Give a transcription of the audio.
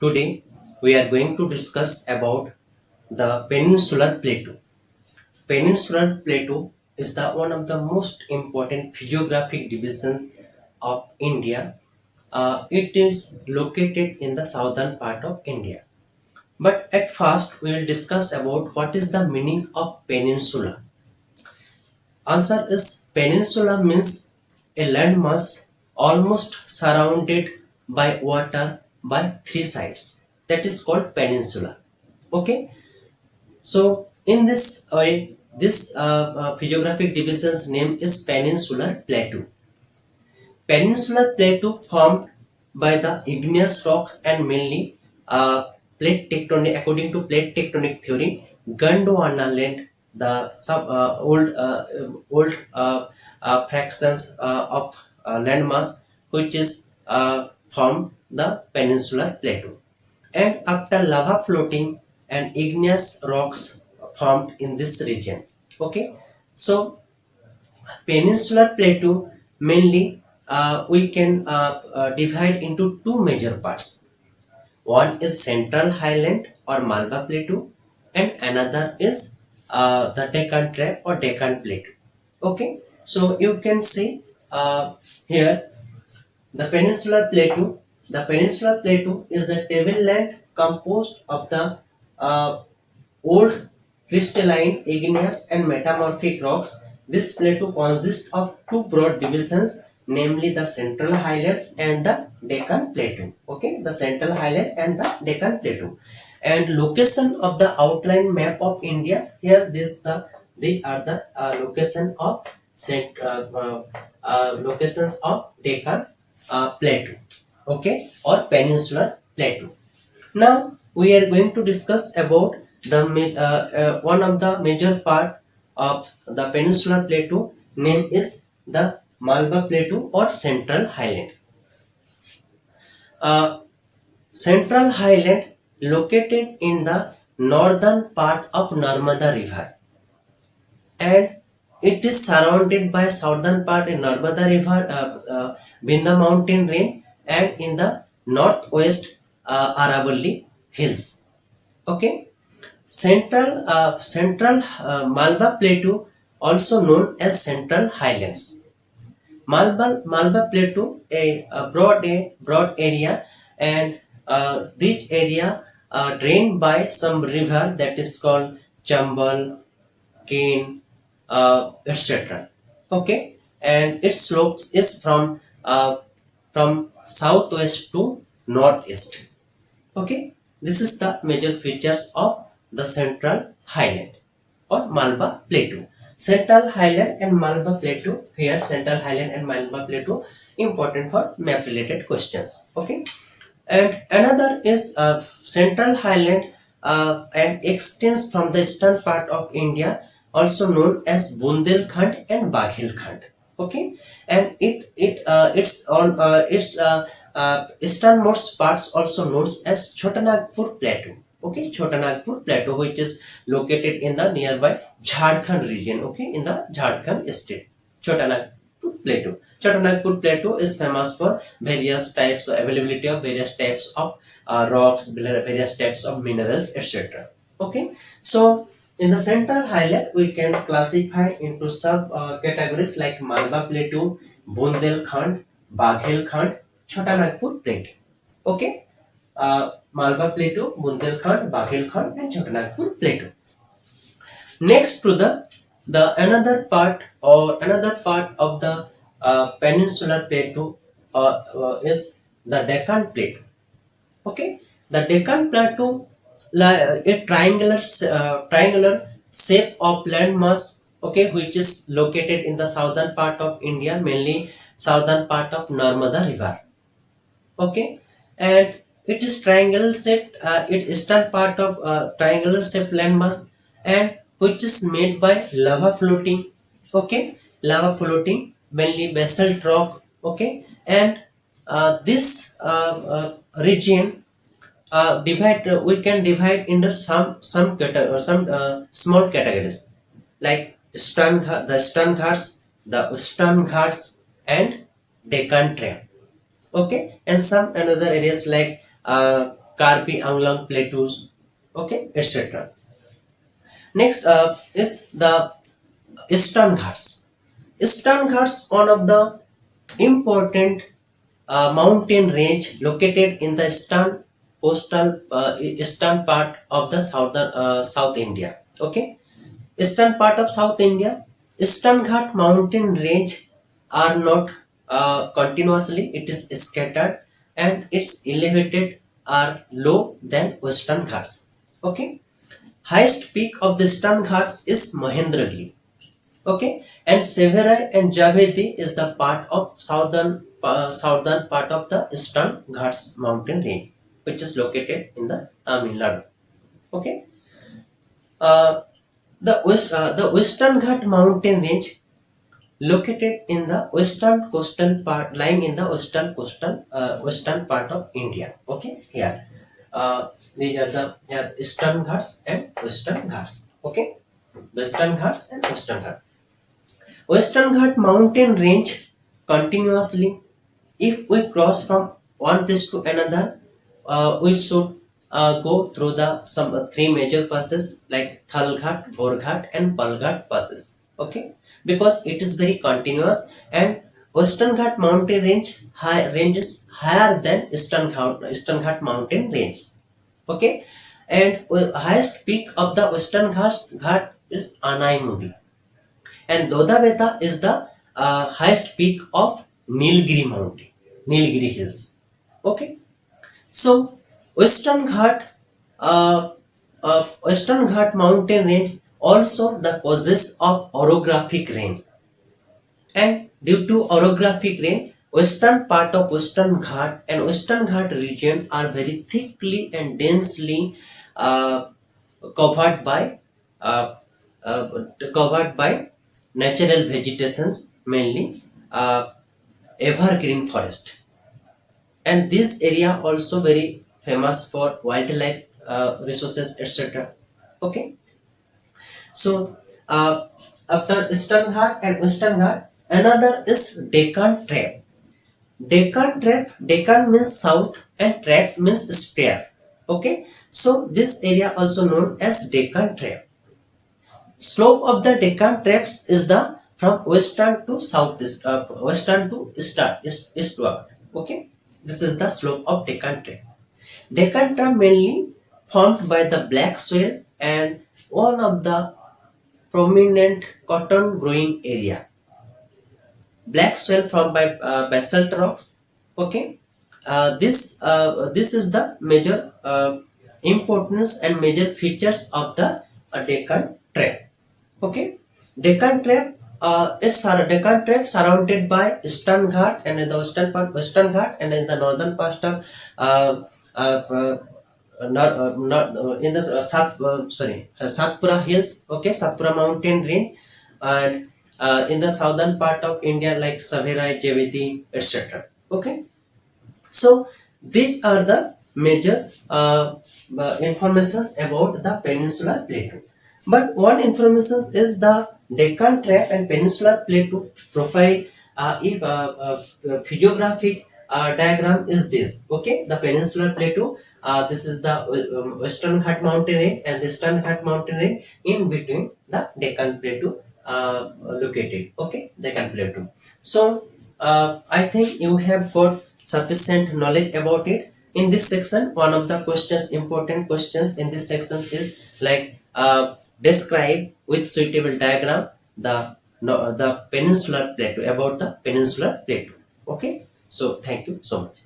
Today we are going to discuss about the Peninsular Plateau. Peninsular Plateau is the one of the most important physiographic divisions of India. It is located in the southern part of India. But at first we will discuss about what is the meaning of peninsula. Answer is peninsula means a landmass almost surrounded by water by three sides. That is called peninsula. Okay. So in this way, this physiographic division's name is peninsular plateau. Peninsular plateau formed by the igneous rocks and mainly plate tectonic. According to plate tectonic theory, Gondwana land the old fractions of landmass which is from the peninsular plateau, and after lava floating and igneous rocks formed in this region. Okay, so peninsular plateau mainly we can divide into two major parts. One is central highland or Malwa plateau, and another is the Deccan Trap or Deccan plateau. Okay, so you can see here the peninsular plateau. The peninsular plateau is a tableland composed of the uh, old crystalline, igneous, and metamorphic rocks. This plateau consists of two broad divisions, namely the Central Highlands and the Deccan Plateau. Okay, the Central Highland and the Deccan Plateau. And location of the outline map of India. Here, these are the location of locations of Deccan Plateau. Okay, or Peninsular Plateau. Now we are going to discuss about the one of the major part of the peninsular plateau. Name is the Malwa Plateau or Central Highland. Uh, Central Highland located in the northern part of Narmada River, and it is surrounded by southern part in Narmada River, Binda mountain range, and in the northwest Aravalli hills. Okay, Central Malwa Plateau, also known as Central Highlands. Malwa Plateau, a broad area, and this area drained by some river that is called Chambal, Kane, etc. Okay, and its slopes is from southwest to northeast. Okay, this is the major features of the Central Highland or Malwa Plateau. Central Highland and Malwa Plateau. Here, Central Highland and Malwa Plateau important for map related questions. Okay, and another is Central Highland and extends from the eastern part of India, also known as Bundelkhand and Baghilkhand. Okay, and it's on its easternmost parts also known as Chotanagpur Plateau. Okay, Chotanagpur Plateau, which is located in the nearby Jharkhand region. Okay, in the Jharkhand state, Chotanagpur Plateau. Chotanagpur Plateau is famous for various types, availability of various types of rocks, various types of minerals, etc. Okay, so in the Central Highland, we can classify into sub categories like Malwa Plateau, Bundelkhand, Baghilkhand, Chotanagpur Plateau. Okay, Malwa Plateau, Bundelkhand, Baghilkhand, and Chotanagpur Plateau. Next to the another part of the peninsular plateau is the Deccan Plateau. Okay, the Deccan Plateau, a triangular shape of landmass. Okay, which is located in the southern part of India, mainly southern part of Narmada River. Okay, and it is triangle shaped. It eastern part of triangular shaped landmass, and which is made by lava floating. Okay, lava floating, mainly basalt rock. Okay, and this region divide we can divide into some small categories like Eastern Ghats, the Western Ghats, and Deccan Trail. Okay, and some another areas like Karbi Anglong plateaus, okay, etc. Next is the Eastern Ghats. Eastern Ghats, one of the important mountain range located in the eastern part of the South India. Okay, eastern part of South India. Eastern Ghat mountain range are not continuously; it is scattered, and its elevated are low than Western Ghats. Okay, highest peak of the Eastern Ghats is Mahendragiri. Okay, and Severai and Javedi is the part of southern part of the Eastern Ghats mountain range, which is located in the Tamil Nadu. Okay, uh, the Western Ghat mountain range located in the western coastal part, lying in the western part of India. Okay, here these are the Eastern Ghats and Western Ghats. Okay, Western Ghats and Western Ghats. Western Ghat mountain range continuously. If we cross from one place to another, we should go through the some three major passes like Thalghat, Borghat, and Balghat passes. Okay, because it is very continuous, and Western Ghat mountain range is higher than Eastern Ghat mountain range. Okay, and highest peak of the Western Ghat is Anaimudi, and Dodabeta is the highest peak of Nilgiri mountain, Nilgiri hills. Okay, so uh, Western Ghat mountain range also the causes of orographic rain, and due to orographic rain, western part of Western Ghat and Western Ghat region are very thickly and densely uh, covered by uh, uh, covered by natural vegetations, mainly uh, evergreen forest, and this area also very famous for wildlife resources, etc. Okay, so after Eastern Ghat and Western Ghat, another is Deccan Trap. Deccan means south and trap means stair. Okay, so this area also known as Deccan Trap. Slope of the Deccan Traps is the from western to southeast, western to eastward. Okay, this is the slope of Deccan Trap. Deccan Trap mainly formed by the black soil and one of the prominent cotton growing area. Black soil from by basalt rocks. Okay, this is the major importance and major features of the Deccan Trap. Okay, Deccan Trap surrounded by Eastern Ghat, and in the Western Ghat, and in the northern part of uh, uh, uh, not in the Satpura hills. Okay, Satpura mountain range, and in the southern part of India like Saverai, Javedi, etc. Okay, so these are the major informations about the peninsular plateau. But one information is the Deccan Trap and Peninsular Plateau profile. If physiographic diagram is this. Okay, the Peninsular Plateau. This is the Western Ghat mountain range and the Eastern Ghat mountain range. In between the Deccan Plateau located. Okay, Deccan Plateau. So I think you have got sufficient knowledge about it. In this section, one of the important questions in this section is like describe with suitable diagram the the peninsular plateau, about the peninsular plateau. Okay, so thank you so much.